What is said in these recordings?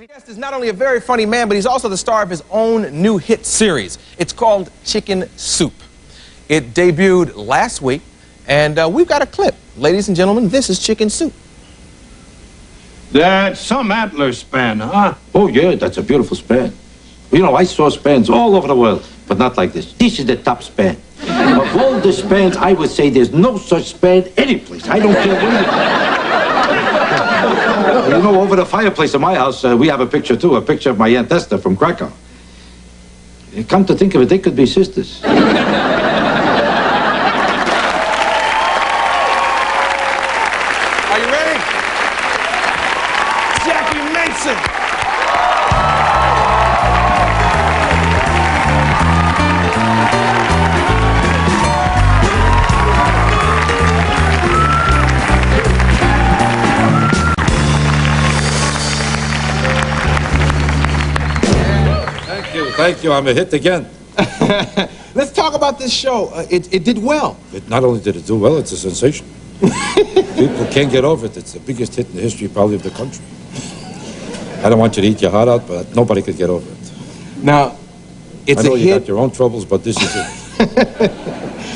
Our guest is not only a very funny man, but he's also the star of his own new hit series. It's called Chicken Soup. It debuted last week, and we've got a clip. Ladies and gentlemen, this is Chicken Soup. That's some antler span, huh? Oh, yeah, that's a beautiful span. You know, I saw spans all over the world, but not like this. This is the top span. Of all the spans, I would say there's no such span anyplace. I don't care where you know, over the fireplace in my house, we have a picture, too, a picture of my Aunt Esther from Krakow. Come to think of it, they could be sisters. Are you ready? Jackie Mason. Thank you. I'm a hit again. Let's talk about this show. It did well. It not only did it do well, it's a sensation. People can't get over it. It's the biggest hit in the history, probably, of the country. I don't want you to eat your heart out, but nobody could get over it. Now, it's I know a you hit. got your own troubles, but this is it.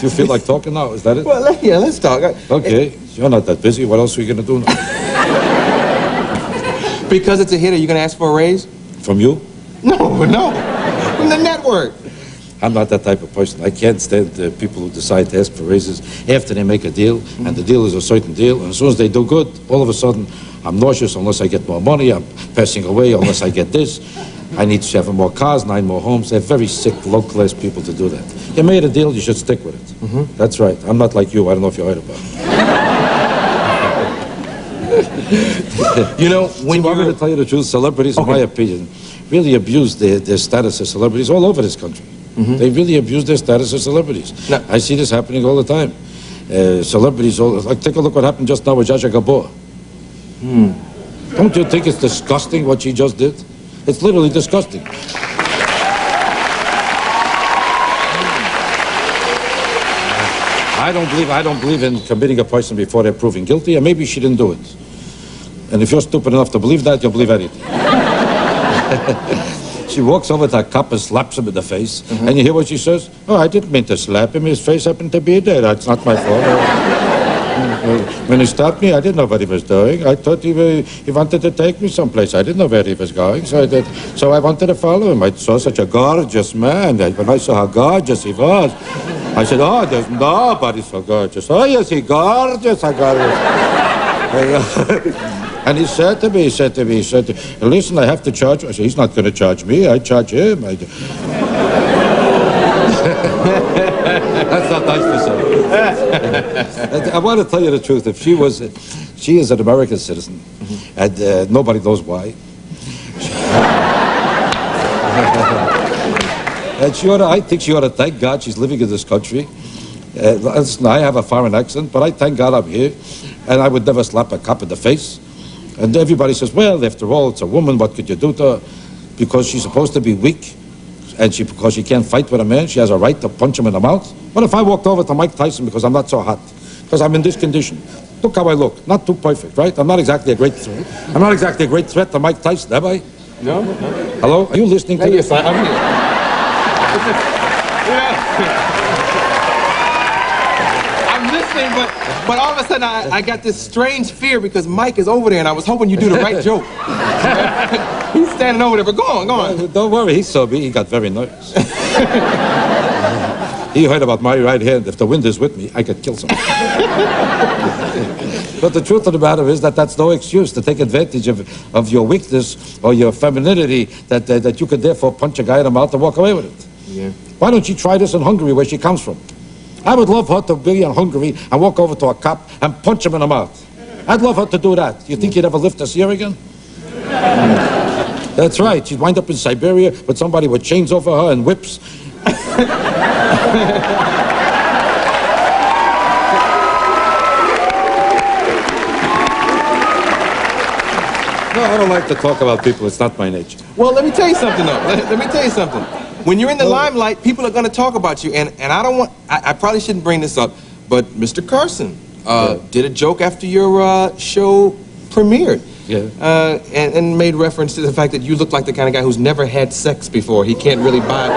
Do you feel like talking now? Is that it? Well, yeah, let's talk. Okay. You're not that busy. What else are you going to do now? Because it's a hit, are you going to ask for a raise? From you? No. From the network. I'm not that type of person. I can't stand people who decide to ask for raises after they make a deal, and the deal is a certain deal, and as soon as they do good, all of a sudden, I'm nauseous unless I get more money, I'm passing away unless I get this. I need 7 more cars, 9 more homes. They're very sick, low-class people to do that. You made a deal, you should stick with it. That's right. I'm not like you. I don't know if you heard about it. You know, when I'm going to tell you the truth, celebrities, in my opinion, really abuse their status as celebrities all over this country. They really abuse their status as celebrities. No. I see this happening all the time. Celebrities, like, take a look what happened just now with Zsa Zsa Gabor. Don't you think it's disgusting what she just did? It's literally disgusting. I don't believe in committing a person before they're proven guilty, and maybe she didn't do it. And if you're stupid enough to believe that, you'll believe anything. She walks over to a cop and slaps him in the face, and you hear what she says? Oh, I didn't mean to slap him. His face happened to be there. That's not my fault. When he stopped me, I didn't know what he was doing. I thought he wanted to take me someplace. I didn't know where he was going, so I wanted to follow him. I saw such a gorgeous man. When I saw how gorgeous he was, I said, oh, there's nobody so gorgeous. Oh, yes, he's gorgeous, And he said to me, listen, I have to charge you. I said, he's not going to charge me. I charge him. That's not nice to say. I want to tell you the truth. If she is an American citizen, and nobody knows why. And I think she ought to thank God she's living in this country. Listen, I have a foreign accent, but I thank God I'm here. And I would never slap a cop in the face. And everybody says, well, after all, it's a woman, what could you do to her? Because she's supposed to be weak, and because she can't fight with a man, she has a right to punch him in the mouth? What if I walked over to Mike Tyson because I'm not so hot? Because I'm in this condition. Look how I look. Not too perfect, right? I'm not exactly a great threat. I'm not exactly a great threat to Mike Tyson, am I? No. Hello? Are you listening to this? Yes, I'm listening, but all of a sudden I got this strange fear because Mike is over there and I was hoping you'd do the right joke. He's standing over there, but go on. Don't worry, he saw me. He got very nervous. He heard about my right hand. If the wind is with me, I could kill someone. But the truth of the matter is that's no excuse to take advantage of your weakness or your femininity that you could therefore punch a guy in the mouth and walk away with it. Yeah. Why don't you try this in Hungary, where she comes from? I would love her to be in Hungary and walk over to a cop and punch him in the mouth. I'd love her to do that. You think you'd ever lift us here again? That's right. She'd wind up in Siberia with somebody with chains over her and whips. No, I don't like to talk about people. It's not my nature. Well, let me tell you something, though. Let me tell you something. When you're in the limelight, people are going to talk about you, and I don't want... I probably shouldn't bring this up, but Mr. Carson did a joke after your show premiered. and made reference to the fact that you look like the kind of guy who's never had sex before. He can't really buy it.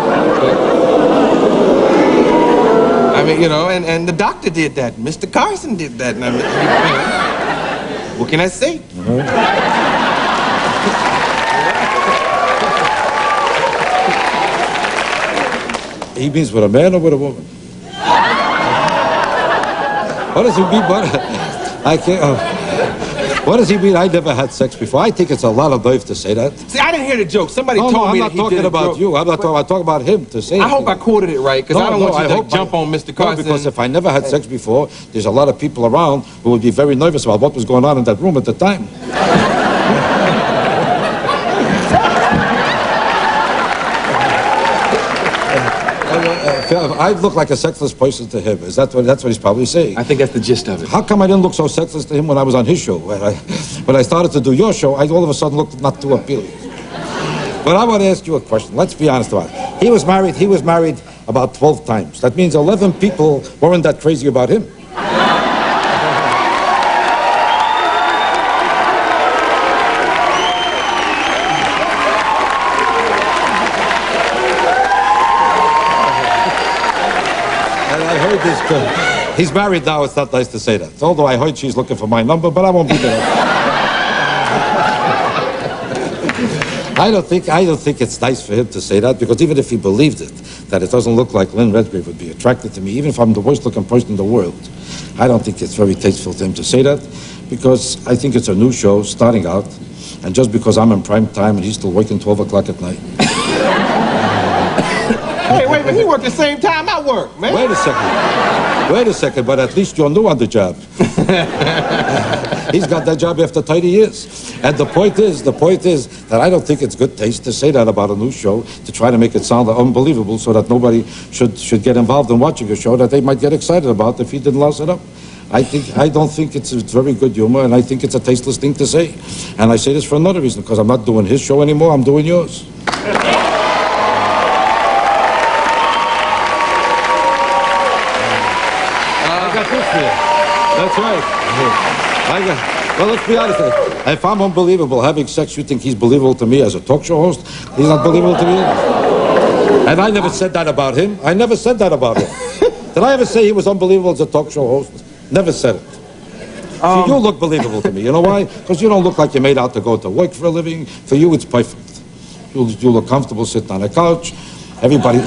I mean, you know, and the doctor did that. Mr. Carson did that. And I mean, what can I say? He means with a man or with a woman? What does he mean? I can't. What does he mean? I never had sex before. I think it's a lot of nerve to say that. See, I didn't hear the joke. Somebody No, told I'm me not that he did talking a about joke. you. I'm talking about him to say. I hope I quoted it right, because I don't want you to jump on Mr. Carson. No, because if I never had sex before, there's a lot of people around who would be very nervous about what was going on in that room at the time. I look like a sexless person to him. That's what he's probably saying. I think that's the gist of it. How come I didn't look so sexless to him when I was on his show? When I started to do your show, I all of a sudden looked not too appealing. But I want to ask you a question. Let's be honest about it. He was married about 12 times. That means 11 people weren't that crazy about him. He's married now. It's not nice to say that. Although I heard she's looking for my number, but I won't be there. I don't think it's nice for him to say that, because even if he believed it, that it doesn't look like Lynn Redgrave would be attracted to me, even if I'm the worst looking person in the world, I don't think it's very tasteful to him to say that, because I think it's a new show starting out, and just because I'm in prime time and he's still working 12 o'clock at night. Hey, wait, but he worked the same time I work, man. Wait a second, but at least you're new on the job. He's got that job after 30 years. And the point is that I don't think it's good taste to say that about a new show, to try to make it sound unbelievable so that nobody should get involved in watching a show that they might get excited about if he didn't louse it up. I don't think it's very good humor, and I think it's a tasteless thing to say. And I say this for another reason, because I'm not doing his show anymore, I'm doing yours. That's right. Well, let's be honest. If I'm unbelievable having sex, you think he's believable to me as a talk show host? He's not believable to me. And I never said that about him. I never said that about him. Did I ever say he was unbelievable as a talk show host? Never said it. See, you look believable to me. You know why? Because you don't look like you're made out to go to work for a living. For you, it's perfect. You look comfortable sitting on a couch. Everybody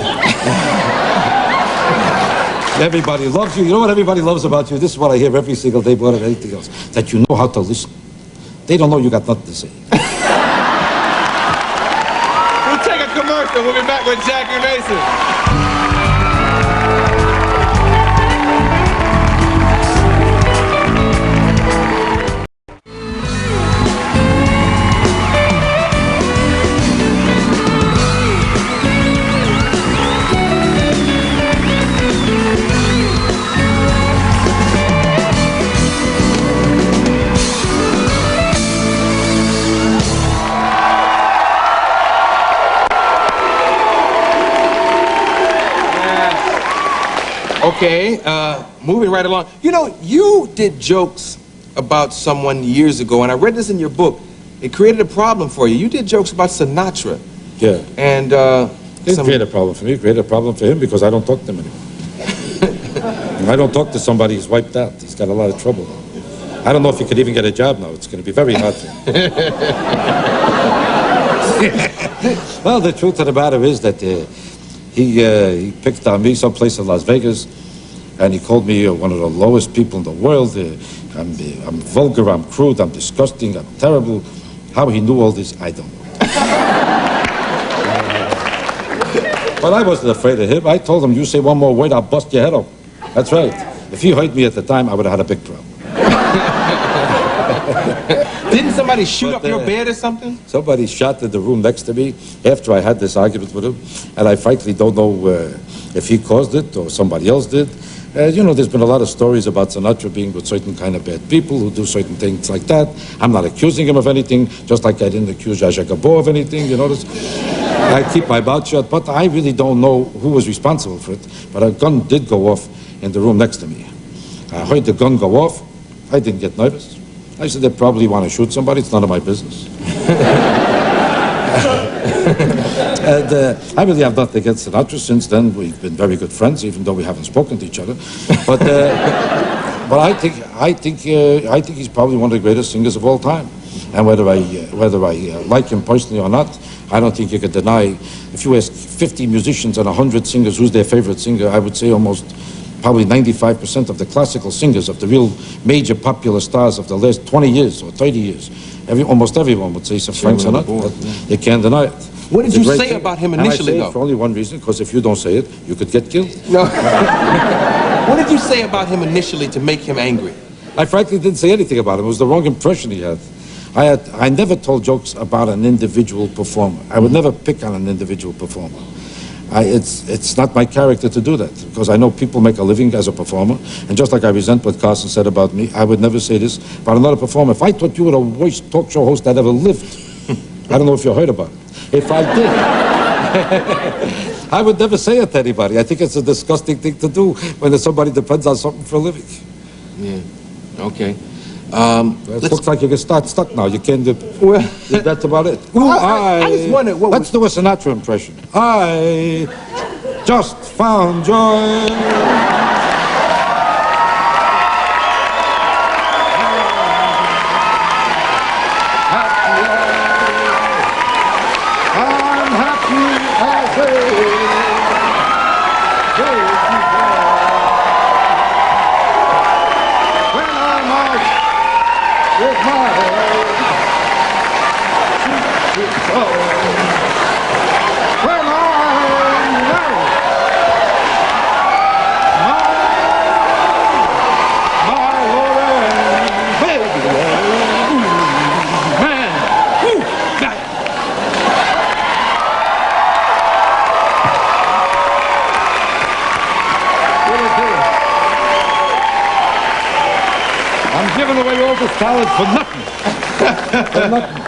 loves you. You know what everybody loves about you? This is what I hear every single day more than anything else. That you know how to listen. They don't know you got nothing to say. We'll take a commercial. We'll be back with Jackie Mason. Okay, moving right along. You know, you did jokes about someone years ago, and I read this in your book. It created a problem for you. You did jokes about Sinatra. Yeah. And, It didn't create a problem for me. It created a problem for him because I don't talk to him anymore. When I don't talk to somebody, he's wiped out. He's got a lot of trouble. I don't know if he could even get a job now. It's going to be very hard for him. Well, the truth of the matter is that he picked on me someplace in Las Vegas, and he called me one of the lowest people in the world. I'm vulgar, I'm crude, I'm disgusting, I'm terrible. How he knew all this, I don't know. But I wasn't afraid of him. I told him, you say one more word, I'll bust your head off. That's right. If he heard me at the time, I would have had a big problem. Didn't somebody shoot up your bed or something? Somebody shot in the room next to me after I had this argument with him, and I frankly don't know if he caused it or somebody else did. You know, there's been a lot of stories about Sinatra being with certain kind of bad people who do certain things like that. I'm not accusing him of anything, just like I didn't accuse Zsa Zsa Gabor of anything, you notice? I keep my mouth shut, but I really don't know who was responsible for it. But a gun did go off in the room next to me. I heard the gun go off. I didn't get nervous. I said, they probably want to shoot somebody. It's none of my business. And I really have nothing against Sinatra. Since then, we've been very good friends, even though we haven't spoken to each other. But I think he's probably one of the greatest singers of all time. And whether I like him personally or not, I don't think you could deny. If you ask 50 musicians and 100 singers who's their favorite singer, I would say probably 95% of the classical singers, of the real major popular stars of the last 20 years or 30 years, almost everyone would say Sir Frank Sinatra. You can't deny it. What did you say about him initially, and I say though? it for only one reason, because if you don't say it, you could get killed. No. What did you say about him initially to make him angry? I frankly didn't say anything about him. It was the wrong impression he had. I never told jokes about an individual performer. I would never pick on an individual performer. It's not my character to do that, because I know people make a living as a performer, and just like I resent what Carson said about me, I would never say this about another performer. If I thought you were the worst talk show host that ever lived, I don't know if you heard about it. If I did, I would never say it to anybody. I think it's a disgusting thing to do when somebody depends on something for a living. Yeah, okay. It looks like you get stuck now. You can't do... Well, that's about it. Well, I just wondered what Let's do a Sinatra impression. I just found joy. I'm happy as a when I march with my head to toe. When I'm married, my Lorraine, baby, man, I'm giving away all this talent for nothing. For nothing.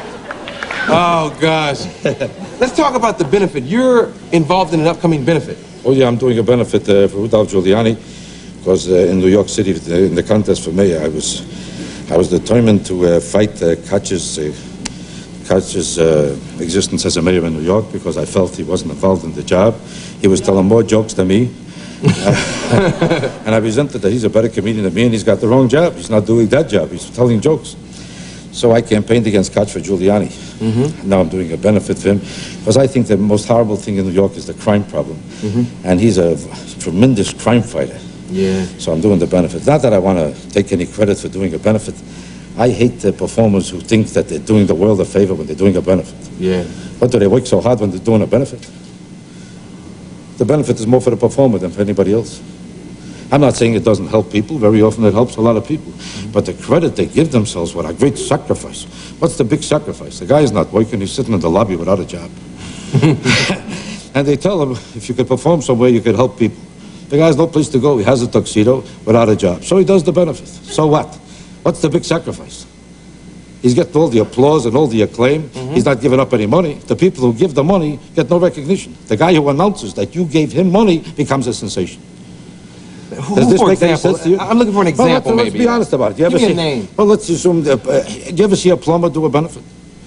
Oh, gosh. Let's talk about the benefit. You're involved in an upcoming benefit. Oh, yeah, I'm doing a benefit for Rudolph Giuliani, because in New York City, in the contest for mayor, I was determined to fight Kutch's existence as a mayor in New York, because I felt he wasn't involved in the job. He was telling more jokes than me. And I resented that he's a better comedian than me, and he's got the wrong job. He's not doing that job. He's telling jokes. So I campaigned against Kutch for Giuliani. Now I'm doing a benefit for him, because I think the most horrible thing in New York is the crime problem. And he's a tremendous crime fighter. Yeah. So I'm doing the benefit. Not that I want to take any credit for doing a benefit. I hate the performers who think that they're doing the world a favor when they're doing a benefit. Yeah. What do they work so hard when they're doing a benefit? The benefit is more for the performer than for anybody else. I'm not saying it doesn't help people. Very often it helps a lot of people. But the credit they give themselves, what a great sacrifice. What's the big sacrifice? The guy's not working. He's sitting in the lobby without a job. And they tell him, if you could perform somewhere, you could help people. The guy has no place to go. He has a tuxedo without a job. So he does the benefit. So what? What's the big sacrifice? He's getting all the applause and all the acclaim. He's not giving up any money. The people who give the money get no recognition. The guy who announces that you gave him money becomes a sensation. Does this make any sense to you? I'm looking for an example, let's be honest about it. You ever Give me a see, name. Well, let's assume, do you ever see a plumber do a benefit?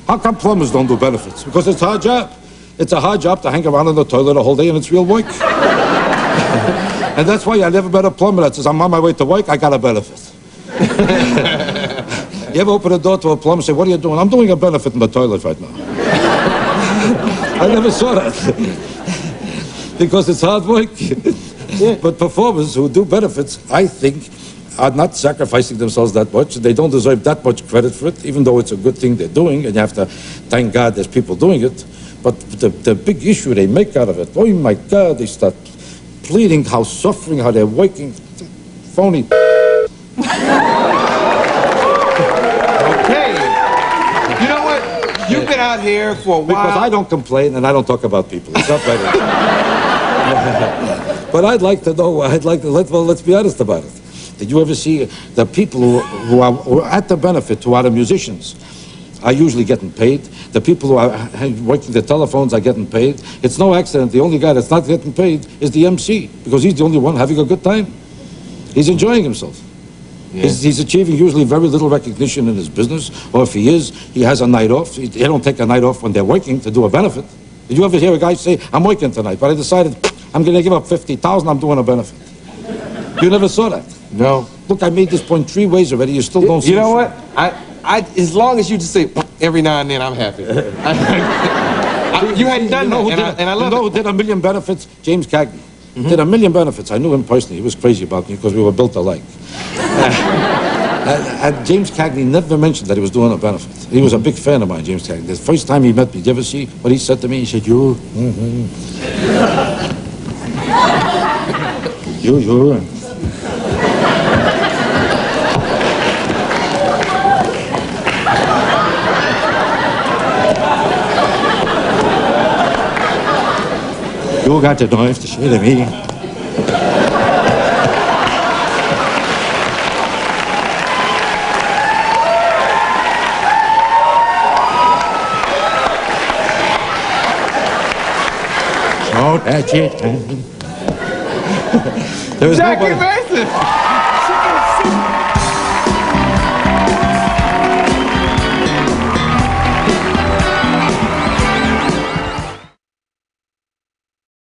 How come plumbers don't do benefits? Because it's a hard job. It's a hard job to hang around in the toilet a whole day, and it's real work. And that's why I never met a plumber that says, I'm on my way to work, I got a benefit. You ever open the door to a plumber and say, what are you doing? I'm doing a benefit in the toilet right now. I never saw that. Because it's hard work. But performers who do benefits, I think, are not sacrificing themselves that much. They don't deserve that much credit for it, even though it's a good thing they're doing, and you have to thank God there's people doing it. But the big issue they make out of it, oh my God, they start pleading how suffering, how they're working. Phony. Okay. You know what? You've been out here for a while. Because I don't complain and I don't talk about people. It's not right. But I'd like to know, let's be honest about it. Did you ever see the people who are at the benefit, who are the musicians, are usually getting paid? The people who are working the telephones are getting paid. It's no accident. The only guy that's not getting paid is the MC, because he's the only one having a good time. He's enjoying himself. Yeah. He's achieving usually very little recognition in his business, or if he is, he has a night off. They don't take a night off when they're working to do a benefit. Did you ever hear a guy say, I'm working tonight, but I decided I'm going to give up 50,000, I'm doing a benefit? You never saw that? No. Look, I made this point 3 ways already, you still don't see You know it. what? As long as you just say every now and then, I'm happy. You hadn't done that, and I love it. You know who did 1 million benefits? James Cagney. Did 1 million benefits. I knew him personally. He was crazy about me because we were built alike. And James Cagney never mentioned that he was doing a benefit. He was a big fan of mine, James Cagney. The first time he met me, did you ever see what he said to me? He said, you. You. You got to know if to say to me. So that's it. There was Jackie nobody. Mason!